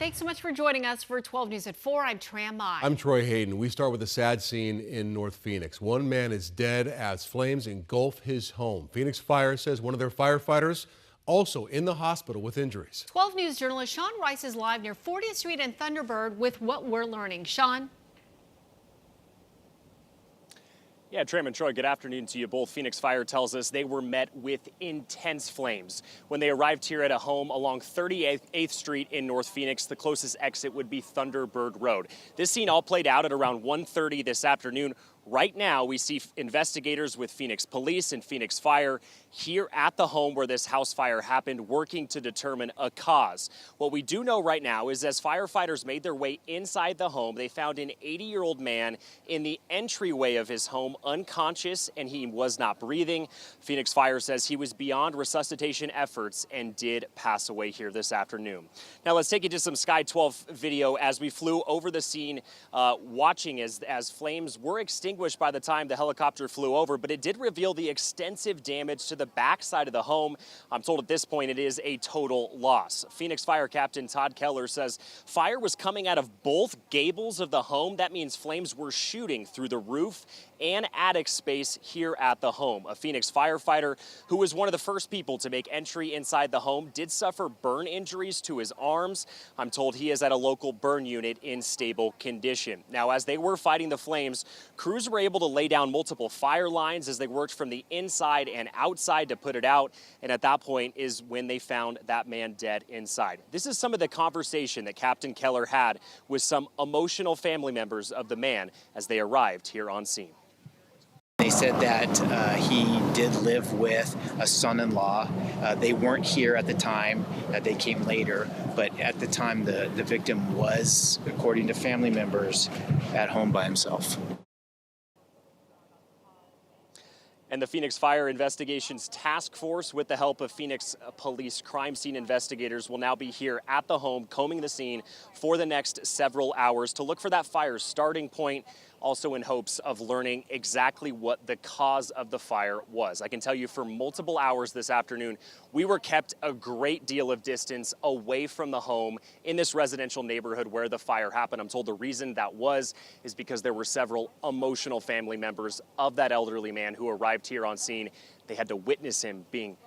Thanks so much for joining us for 12 News at 4. I'm Tram Mai. I'm Troy Hayden. We start with a sad scene in North Phoenix. One man is dead as flames engulf his home. Phoenix Fire says one of their firefighters also in the hospital with injuries. 12 News journalist Sean Rice is live near 40th Street and Thunderbird with what we're learning. Sean? Yeah, Tram and Troy, good afternoon to you both. Phoenix Fire tells us they were met with intense flames when they arrived here at a home along 38th Street in North Phoenix. The closest exit would be Thunderbird Road. This scene all played out at around 1:30 this afternoon. Right now, we see investigators with Phoenix Police and Phoenix Fire here at the home where this house fire happened, working to determine a cause. What we do know right now is as firefighters made their way inside the home, they found an 80-year-old man in the entryway of his home, unconscious, and he was not breathing. Phoenix Fire says he was beyond resuscitation efforts and did pass away here this afternoon. Now, let's take you to some Sky 12 video as we flew over the scene, watching as flames were extinguished by the time the helicopter flew over, but it did reveal the extensive damage to the back side of the home. I'm told at this point it is a total loss. Phoenix Fire Captain Todd Keller says fire was coming out of both gables of the home. That means flames were shooting through the roof and attic space here at the home. A Phoenix firefighter who was one of the first people to make entry inside the home did suffer burn injuries to his arms. I'm told he is at a local burn unit in stable condition. Now, as they were fighting the flames, crews were able to lay down multiple fire lines as they worked from the inside and outside to put it out. And at that point is when they found that man dead inside. This is some of the conversation that Captain Keller had with some emotional family members of the man as they arrived here on scene. They said that he did live with a son-in-law. They weren't here at the time, they came later, but at the time the victim was, according to family members, at home by himself. And the Phoenix Fire Investigations Task Force, with the help of Phoenix Police crime scene investigators, will now be here at the home, combing the scene for the next several hours to look for that fire's starting point, also in hopes of learning exactly what the cause of the fire was. I can tell you for multiple hours this afternoon, we were kept a great deal of distance away from the home in this residential neighborhood where the fire happened. I'm told the reason that is because there were several emotional family members of that elderly man who arrived here on scene. They had to witness him being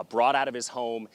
brought out of his home,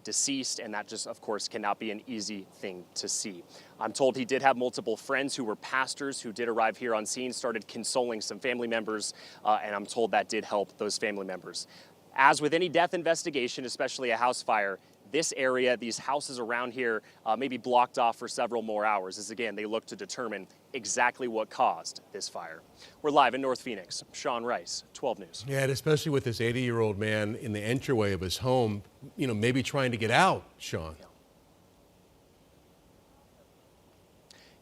deceased, and that just, of course, cannot be an easy thing to see. I'm told he did have multiple friends who were pastors who did arrive here on scene, started consoling some family members, and I'm told that did help those family members. As with any death investigation, especially a house fire, this area, these houses around here may be blocked off for several more hours as, again, they look to determine exactly what caused this fire. We're live in North Phoenix. Sean Rice, 12 News. Yeah, and especially with this 80-year-old man in the entryway of his home, maybe trying to get out, Sean.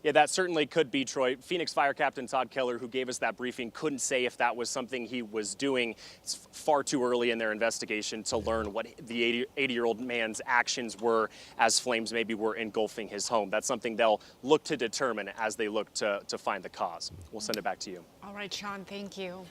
Yeah, that certainly could be, Troy. Phoenix Fire Captain Todd Keller, who gave us that briefing, couldn't say if that was something he was doing. It's far too early in their investigation to learn what the 80-year-old man's actions were as flames maybe were engulfing his home. That's something they'll look to determine as they look to find the cause. We'll send it back to you. All right, Sean, thank you.